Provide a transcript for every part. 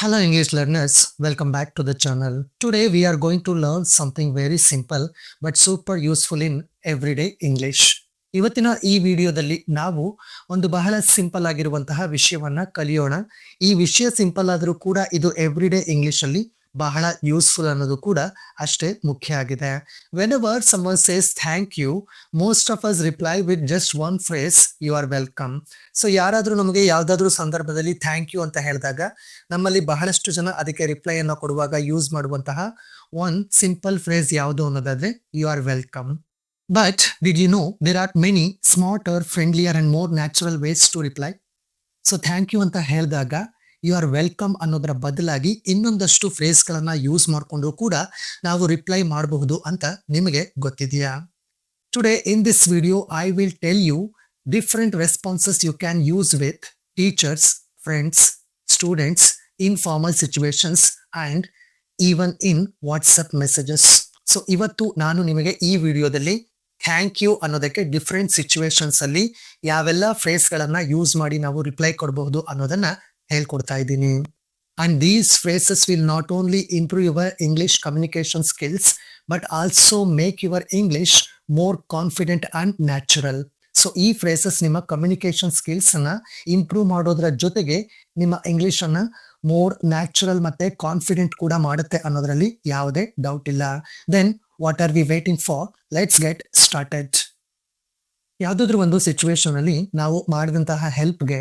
Hello, English learners. Welcome back to the channel. Today, we are going to learn something very simple but super useful in everyday English. ಇವತ್ತಿನ ಈ ವಿಡಿಯೋದಲ್ಲಿ ನಾವು ಒಂದು ಬಹಳ simple ಆಗಿರುವಂತಹ ವಿಷಯವನ್ನ ಕಲಿಯೋಣ. ಈ ವಿಷಯ ಸಿಂಪಲ್ ಆದರೂ ಕೂಡ ಇದು ಎವ್ರಿಡೇ ಇಂಗ್ಲಿಷ್ ಅಲ್ಲಿ ಬಹಳ ಯೂಸ್ಫುಲ್ ಅನ್ನೋದು ಕೂಡ ಅಷ್ಟೇ ಮುಖ್ಯ ಆಗಿದೆ. Whenever someone says thank you, most of us reply with just one phrase, you are welcome. So ಯಾರಾದ್ರೂ ನಮಗೆ ಯಾವ್ದಾದ್ರು ಸಂದರ್ಭದಲ್ಲಿ ಥ್ಯಾಂಕ್ ಯು ಅಂತ ಹೇಳಿದಾಗ ನಮ್ಮಲ್ಲಿ ಬಹಳಷ್ಟು ಜನ ಅದಕ್ಕೆ ರಿಪ್ಲೈ ಅನ್ನು ಕೊಡುವಾಗ ಯೂಸ್ ಮಾಡುವಂತಹ ಒನ್ ಸಿಂಪಲ್ ಫ್ರೇಸ್ ಯಾವುದು ಅನ್ನೋದಾದ್ರೆ you are welcome. But did you know there are many smarter, friendlier and more natural ways to reply. So thank you ಅಂತ ಹೇಳಿದಾಗ ಯು ಆರ್ ವೆಲ್ಕಮ್ ಅನ್ನೋದರ ಬದಲಾಗಿ ಇನ್ನೊಂದಷ್ಟು ಫ್ರೇಸ್ ಗಳನ್ನ ಯೂಸ್ ಮಾಡಿಕೊಂಡು ಕೂಡ ನಾವು ರಿಪ್ಲೈ ಮಾಡಬಹುದು ಅಂತ ನಿಮಗೆ ಗೊತ್ತಿದೆಯಾ? Today in this video I will tell you different responses you can use with teachers, friends, students, in formal situations and even in WhatsApp messages. So ಇವತ್ತು ನಾನು ನಿಮಗೆ ಈ ವಿಡಿಯೋದಲ್ಲಿ ಥ್ಯಾಂಕ್ ಯು ಅನ್ನೋದಕ್ಕೆ ಡಿಫ್ರೆಂಟ್ ಸಿಚುವೇಶನ್ಸ್ ಅಲ್ಲಿ ಯಾವೆಲ್ಲ ಫ್ರೇಸ್ ಗಳನ್ನ use ಮಾಡಿ ನಾವು ರಿಪ್ಲೈ ಕೊಡಬಹುದು ಅನ್ನೋದನ್ನ ಹೇಳ್ಕೊಡ್ತಾ ಇದ್ದೀನಿ. And these phrases will not only improve your English communication skills but also make your English more confident and natural. So ಈ ಫ್ರೇಸಸ್ ನಿಮ್ಮ ಕಮ್ಯುನಿಕೇಶನ್ ಸ್ಕಿಲ್ಸ್ ಅನ್ನ ಇಂಪ್ರೂವ್ ಮಾಡೋದ್ರ ಜೊತೆಗೆ ನಿಮ್ಮ ಇಂಗ್ಲಿಷ್ ಅನ್ನ ಮೋರ್ ನ್ಯಾಚುರಲ್ ಮತ್ತೆ ಕಾನ್ಫಿಡೆಂಟ್ ಕೂಡ ಮಾಡುತ್ತೆ ಅನ್ನೋದ್ರಲ್ಲಿ ಯಾವುದೇ ಡೌಟ್ ಇಲ್ಲ. Then what are we waiting for? Let's get started. ಯಾವ್ದಾದ್ರು ಒಂದು ಸಿಚುವೇಶನ್ ಅಲ್ಲಿ ನಾವು ಮಾಡಿದಂತಹ ಹೆಲ್ಪ್ಗೆ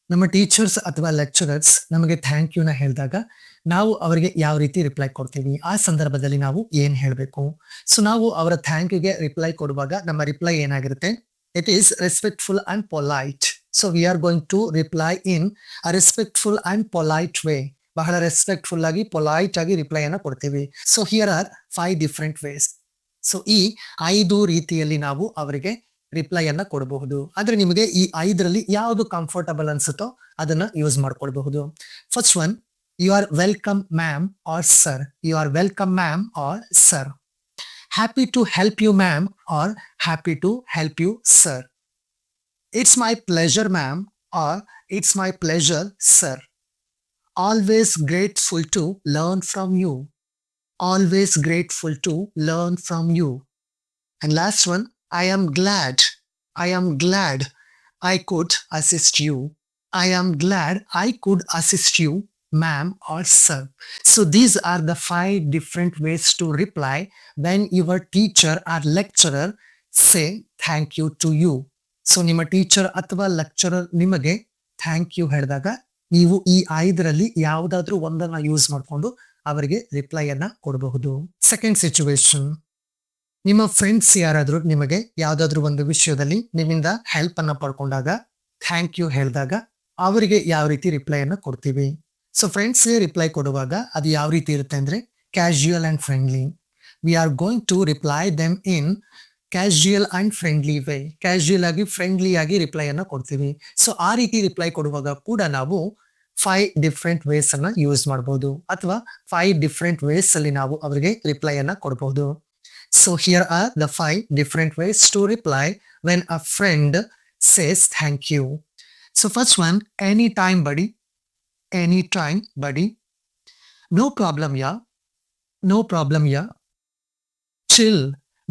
ನಮ್ಮ ಟೀಚರ್ಸ್ ಅಥವಾ ಲೆಕ್ಚರರ್ಸ್ ನಮಗೆ ಥ್ಯಾಂಕ್ ಯುನ ಹೇಳಿದಾಗ ನಾವು ಅವರಿಗೆ ಯಾವ ರೀತಿ ರಿಪ್ಲೈ ಕೊಡ್ತೀವಿ? ಆ ಸಂದರ್ಭದಲ್ಲಿ ನಾವು ಏನ್ ಹೇಳ್ಬೇಕು? ಸೊ ನಾವು ಅವರ ಥ್ಯಾಂಕ್ ಯುಗೆ ರಿಪ್ಲೈ ಕೊಡುವಾಗ ನಮ್ಮ ರಿಪ್ಲೈ ಏನಾಗಿರುತ್ತೆ? It is respectful and polite. So we are going to reply in a respectful and polite way. ಬಹಳ ರೆಸ್ಪೆಕ್ಟ್ಫುಲ್ ಆಗಿ ಪೊಲೈಟ್ ಆಗಿ ರಿಪ್ಲೈ ಅನ್ನ ಕೊಡ್ತೀವಿ. So here are 5 different ways. So ಈ 5 ರೀತಿಯಲ್ಲಿ ನಾವು ಅವರಿಗೆ ರಿಪ್ಲೈ ಅನ್ನ ಕೊಡಬಹುದು. ಆದ್ರೆ ನಿಮಗೆ ಈ 5ರಲ್ಲಿ ಯಾವುದು ಕಂಫರ್ಟಬಲ್ ಅನ್ಸುತ್ತೋ ಅದನ್ನ ಯೂಸ್ ಮಾಡ್ಕೊಳ್ಬಹುದು. First one, you are welcome ma'am or sir. You are welcome ma'am or sir. Happy to help you, ma'am, or happy to help you, sir. It's my pleasure, ma'am, or it's my pleasure, sir. Always grateful to learn from you. Always grateful to learn from you. And last one, I am glad. I am glad I could assist you. I am glad I could assist you, ma'am or sir. So these are the 5 different ways to reply when your teacher or lecturer say thank you to you. So ನಿಮ್ಮ teacher ಅಥವಾ lecturer ನಿಮಗೆ thank you ಹೇಳಿದಾಗ ನೀವು ಈ 5ರಲ್ಲಿ ಯಾವುದಾದ್ರೂ ಒಂದನ್ನ use ಮಾಡಿಕೊಂಡು ಅವರಿಗೆ ರಿಪ್ಲೈ ಅನ್ನ ಕೊಡಬಹುದು. ಸೆಕೆಂಡ್ ಸಿಚುವೇಶನ್, ನಿಮ್ಮ ಫ್ರೆಂಡ್ಸ್ ಯಾರಾದ್ರೂ ನಿಮಗೆ ಯಾವ್ದಾದ್ರು ಒಂದು ವಿಷಯದಲ್ಲಿ ನಿಮ್ಮಿಂದ ಹೆಲ್ಪ್ ಅನ್ನ ಪಡ್ಕೊಂಡಾಗ ಥ್ಯಾಂಕ್ ಯು ಹೇಳಿದಾಗ ಅವರಿಗೆ ಯಾವ ರೀತಿ ರಿಪ್ಲೈ ಅನ್ನ ಕೊಡ್ತೀವಿ? ಸೊ ಫ್ರೆಂಡ್ಸ್ಗೆ ರಿಪ್ಲೈ ಕೊಡುವಾಗ ಅದು ಯಾವ ರೀತಿ ಇರುತ್ತೆ ಅಂದ್ರೆ casual and friendly. We are going to reply them in casual and friendly way. Casual ಆಗಿ ಫ್ರೆಂಡ್ಲಿ ಆಗಿ ರಿಪ್ಲೈ ಅನ್ನ ಕೊಡ್ತೀವಿ. ಸೊ ಆ ರೀತಿ ರಿಪ್ಲೈ ಕೊಡುವಾಗ ಕೂಡ ನಾವು 5 ಡಿಫ್ರೆಂಟ್ ವೇಸ್ ಅನ್ನ ಯೂಸ್ ಮಾಡಬಹುದು ಅಥವಾ 5 ಡಿಫ್ರೆಂಟ್ ವೇಸ್ ಅಲ್ಲಿ ನಾವು ಅವರಿಗೆ ರಿಪ್ಲೈ ಅನ್ನ ಕೊಡಬಹುದು. So here are the 5 different ways to reply when a friend says thank you. So first one, any time buddy. Anytime, buddy. No problem, yeah. No problem, yeah. Chill.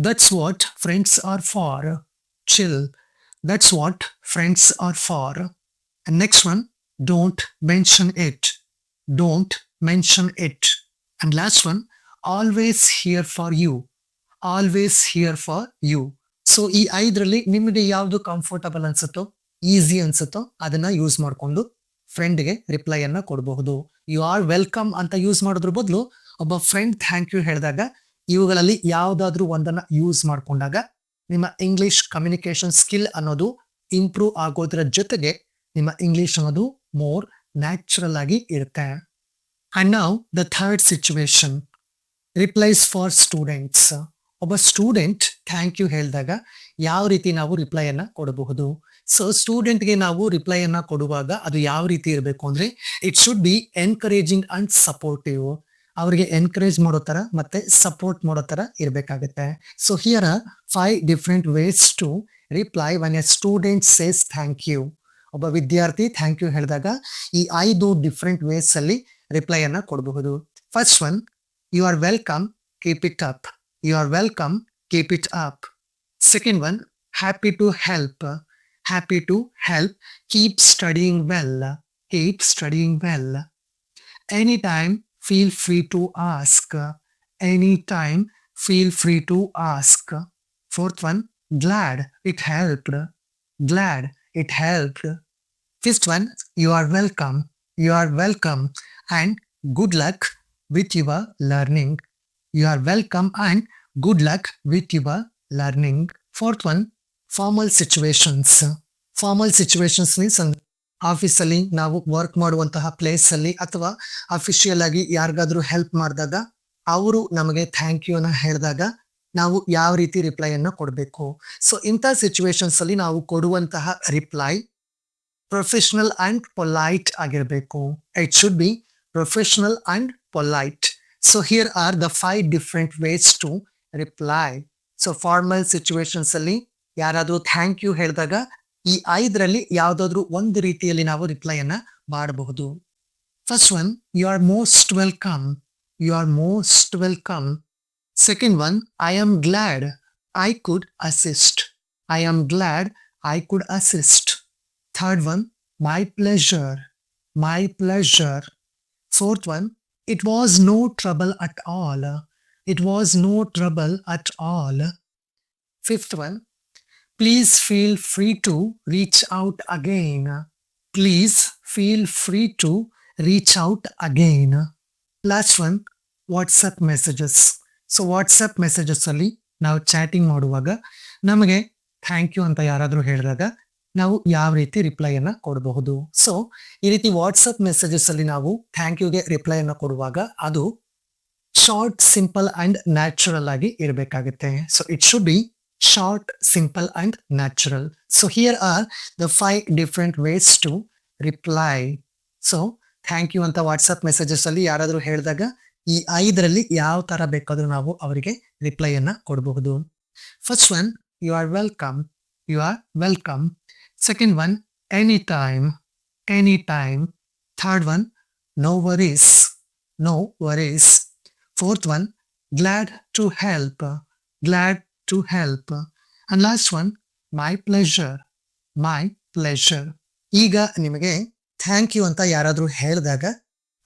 That's what friends are for. Chill. That's what friends are for. And next one, don't mention it. Don't mention it. And last one, always here for you. Always here for you. So ಈ 5ರಲ್ಲಿ ನಿಮಗೆ ಯಾವುದು comfortable ಅನ್ಸುತ್ತೋ, easy ಅನ್ಸುತ್ತೋ ಅದನ್ನ use ಮಾಡಿಕೊಂಡು ಫ್ರೆಂಡ್ಗೆ reply ಅನ್ನ ಕೊಡಬಹುದು. You are welcome ಅಂತ use ಮಾಡೋದ್ರ ಬದಲು ಒಬ್ಬ ಫ್ರೆಂಡ್ ಥ್ಯಾಂಕ್ ಯು ಹೇಳಿದಾಗ ಇವುಗಳಲ್ಲಿ ಯಾವ್ದಾದ್ರು ಒಂದನ್ನ ಯೂಸ್ ಮಾಡ್ಕೊಂಡಾಗ ನಿಮ್ಮ ಇಂಗ್ಲಿಷ್ ಕಮ್ಯುನಿಕೇಶನ್ ಸ್ಕಿಲ್ ಅನ್ನೋದು ಇಂಪ್ರೂವ್ ಆಗೋದ್ರ ಜೊತೆಗೆ ನಿಮ್ಮ ಇಂಗ್ಲಿಷ್ ಅನ್ನೋದು ಮೋರ್ ನ್ಯಾಚುರಲ್ ಆಗಿ ಇರುತ್ತೆ. And now the third situation, replies for students. ಒಬ್ಬ ಸ್ಟೂಡೆಂಟ್ ಥ್ಯಾಂಕ್ ಯು ಹೇಳಿದಾಗ ಯಾವ ರೀತಿ ನಾವು ರಿಪ್ಲೈ ಅನ್ನ ಕೊಡಬಹುದು? ಸೊ ಸ್ಟೂಡೆಂಟ್ಗೆ ನಾವು ರಿಪ್ಲೈ ಅನ್ನ ಕೊಡುವಾಗ ಅದು ಯಾವ ರೀತಿ ಇರಬೇಕು ಅಂದ್ರೆ it should be encouraging and supportive. ಅವರಿಗೆ ಎನ್ಕರೇಜ್ ಮಾಡೋ ತರ ಮತ್ತೆ ಸಪೋರ್ಟ್ ಮಾಡೋ ತರ ಇರಬೇಕಾಗುತ್ತೆ. So here are 5 different ways to reply when a student says thank you. ಒಬ್ಬ ವಿದ್ಯಾರ್ಥಿ ಥ್ಯಾಂಕ್ ಯು ಹೇಳಿದಾಗ ಈ 5 ಡಿಫ್ರೆಂಟ್ ವೇಸ್ ಅಲ್ಲಿ ರಿಪ್ಲೈಯನ್ನ ಕೊಡಬಹುದು. First one, you are welcome, keep it up. You are welcome, keep it up. Second one, happy to help. Happy to help, keep studying well. Keep studying well. Anytime, feel free to ask. Anytime, feel free to ask. Fourth one, glad it helped. Glad it helped. Fifth one, you are welcome. You are welcome and good luck with your learning. You are welcome and good luck with your learning. Fourth one, formal situations. Formal situations means ಆಫೀಸಲ್ಲಿ ನಾವು work ಮಾಡುವಂತಹ place ಅಲ್ಲಿ ಅಥವಾ official ಆಗಿ ಯಾರಿಗಾದ್ರೂ help ಮಾಡಿದಾಗ ಅವರು ನಮಗೆ ಥ್ಯಾಂಕ್ ಯು ಅನ್ನ ಹೇಳಿದಾಗ ನಾವು ಯಾವ ರೀತಿ ರಿಪ್ಲೈಯನ್ನ ಕೊಡಬೇಕು. ಸೊ ಇಂಥ ಸಿಚುವೇಶನ್ಸ್ ಅಲ್ಲಿ ನಾವು ಕೊಡುವಂತಹ ರಿಪ್ಲೈ ಪ್ರೊಫೆಷನಲ್ ಅಂಡ್ ಪೊಲೈಟ್ ಆಗಿರಬೇಕು. It should be professional and polite. So here are the 5 different ways to reply. So formal situations ಅಲ್ಲಿ ಯಾರಾದ್ರೂ ಥ್ಯಾಂಕ್ ಯು ಹೇಳಿದಾಗ ಈ 5ರಲ್ಲಿ ಯಾವ್ದಾದ್ರು ಒಂದು ರೀತಿಯಲ್ಲಿ ನಾವು ರಿಪ್ಲೈ ಅನ್ನ ಮಾಡಬಹುದು. First one, you are most welcome. You are most welcome. Second one, I am glad I could assist. I am glad I could assist. Third one, my pleasure. My pleasure. Fourth one, it was no trouble at all. It was no trouble at all. Fifth one, please feel free to reach out again. Please feel free to reach out again. Last one, WhatsApp messages. So WhatsApp messages ಅಲ್ಲಿ ನಾವು ಚಾಟಿಂಗ್ ಮಾಡುವಾಗ ನಮಗೆ thank you ಅಂತ ಯಾರಾದರೂ ಹೇಳಿದಾಗ ನಾವು ಯಾವ ರೀತಿ ರಿಪ್ಲೈಯನ್ನ ಕೊಡಬಹುದು. ಸೊ ಈ ರೀತಿ ವಾಟ್ಸಪ್ ಮೆಸೇಜಸ್ ಅಲ್ಲಿ ನಾವು ಥ್ಯಾಂಕ್ ಯುಗೆ ರಿಪ್ಲೈಯನ್ನ ಕೊಡುವಾಗ ಅದು ಶಾರ್ಟ್, ಸಿಂಪಲ್ ಅಂಡ್ ನ್ಯಾಚುರಲ್ ಆಗಿ ಇರಬೇಕಾಗುತ್ತೆ. So it should B short, simple and natural. So here are the 5 different ways to reply. So thank you ಅಂತ ವಾಟ್ಸಪ್ ಮೆಸೇಜಸ್ ಅಲ್ಲಿ ಯಾರಾದರೂ ಹೇಳಿದಾಗ ಈ 5ರಲ್ಲಿ ಯಾವ ತರ ಬೇಕಾದ್ರೂ ನಾವು ಅವರಿಗೆ ರಿಪ್ಲೈಯನ್ನ ಕೊಡಬಹುದು. First one, you are welcome. You are welcome. Second one, any time. Any time. Third one, no worries. No worries. Fourth one, glad to help. Glad to help. And last one, my pleasure. My pleasure. ಈಗ ನಿಮಗೆ thank you ಅಂತ ಯಾರಾದರೂ ಹೇಳಿದಾಗ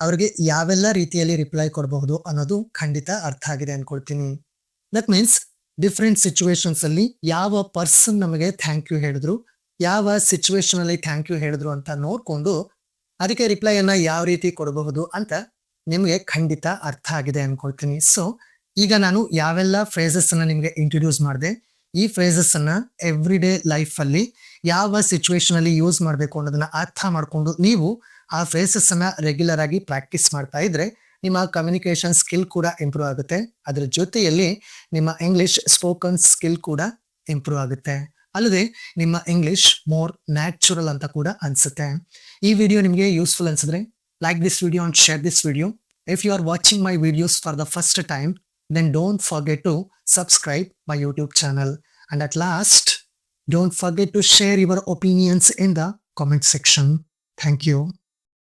ಅವ್ರಿಗೆ ಯಾವೆಲ್ಲ ರೀತಿಯಲ್ಲಿ reply ಕೊಡಬಹುದು ಅನ್ನೋದು ಖಂಡಿತ ಅರ್ಥ ಆಗಿದೆ ಅನ್ಕೊಳ್ತೀನಿ. ದಟ್ ಮೀನ್ಸ್ ಡಿಫ್ರೆಂಟ್ ಸಿಚುವೇಶನ್ಸ್ ಅಲ್ಲಿ ಯಾವ ಪರ್ಸನ್ ನಮಗೆ ಥ್ಯಾಂಕ್ ಯು ಹೇಳಿದ್ರು, ಯಾವ ಸಿಚುವೇಶನ್ ಅಲ್ಲಿ ಥ್ಯಾಂಕ್ ಯು ಹೇಳಿದ್ರು ಅಂತ ನೋಡ್ಕೊಂಡು ಅದಕ್ಕೆ ರಿಪ್ಲೈಯನ್ನ ಯಾವ ರೀತಿ ಕೊಡಬಹುದು ಅಂತ ನಿಮಗೆ ಖಂಡಿತ ಅರ್ಥ ಆಗಿದೆ ಅನ್ಕೊಳ್ತೀನಿ. ಸೊ ಈಗ ನಾನು ಯಾವೆಲ್ಲ ಫ್ರೇಸಸ್ ಅನ್ನ ನಿಮಗೆ ಇಂಟ್ರೊಡ್ಯೂಸ್ ಮಾಡಿದೆ, ಈ ಫ್ರೇಸಸ್ ಅನ್ನ ಎವ್ರಿ ಡೇ ಲೈಫ್ ಅಲ್ಲಿ ಯಾವ ಸಿಚುವೇಶನ್ ಅಲ್ಲಿ ಯೂಸ್ ಮಾಡಬೇಕು ಅನ್ನೋದನ್ನ ಅರ್ಥ ಮಾಡ್ಕೊಂಡು ನೀವು ಆ ಫ್ರೇಸಸ್ ಅನ್ನ ರೆಗ್ಯುಲರ್ ಆಗಿ ಪ್ರಾಕ್ಟೀಸ್ ಮಾಡ್ತಾ ಇದ್ರೆ ನಿಮ್ಮ ಕಮ್ಯುನಿಕೇಶನ್ ಸ್ಕಿಲ್ ಕೂಡ ಇಂಪ್ರೂವ್ ಆಗುತ್ತೆ. ಅದರ ಜೊತೆಯಲ್ಲಿ ನಿಮ್ಮ ಇಂಗ್ಲಿಷ್ ಸ್ಪೋಕನ್ ಸ್ಕಿಲ್ ಕೂಡ ಇಂಪ್ರೂವ್ ಆಗುತ್ತೆ. ಅಲ್ಲದೆ ನಿಮ್ಮ ಇಂಗ್ಲಿಷ್ ಮೋರ್ ನ್ಯಾಚುರಲ್ ಅಂತ ಕೂಡ ಅನ್ಸುತ್ತೆ. ಈ ವಿಡಿಯೋ ನಿಮಗೆ ಯೂಸ್ಫುಲ್ ಅನ್ಸಿದ್ರೆ like this video and share this video. If you are watching my videos for the first time, then don't forget to subscribe my YouTube channel. And at last, don't forget to share your opinions in the comment section. Thank you.